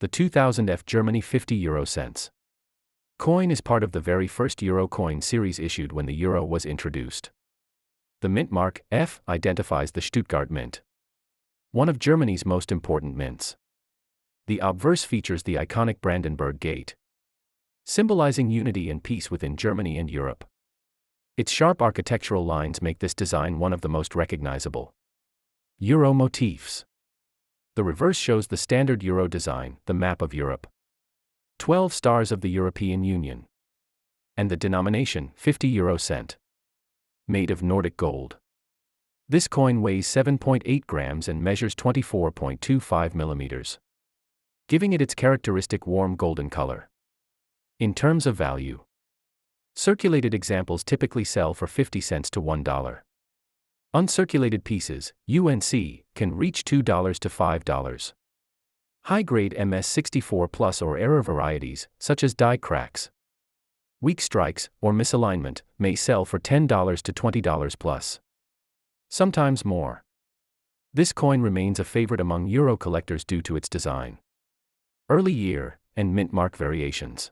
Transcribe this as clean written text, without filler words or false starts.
The 2000 F Germany 50 euro cents coin is part of the very first euro coin series issued when the euro was introduced. The mint mark, F, identifies the Stuttgart Mint, one of Germany's most important mints. The obverse features the iconic Brandenburg Gate, symbolizing unity and peace within Germany and Europe. Its sharp architectural lines make this design one of the most recognizable euro motifs. The reverse shows the standard euro design, the map of Europe, 12 stars of the European Union, and the denomination, 50 euro cent, made of Nordic gold. This coin weighs 7.8 grams and measures 24.25 millimeters, giving it its characteristic warm golden color. In terms of value, circulated examples typically sell for 50 cents to $1. Uncirculated pieces, UNC, can reach $2 to $5. High-grade MS64 Plus or error varieties, such as die cracks, weak strikes, or misalignment, may sell for $10 to $20 plus, sometimes more. This coin remains a favorite among euro collectors due to its design, early year, and mint mark variations.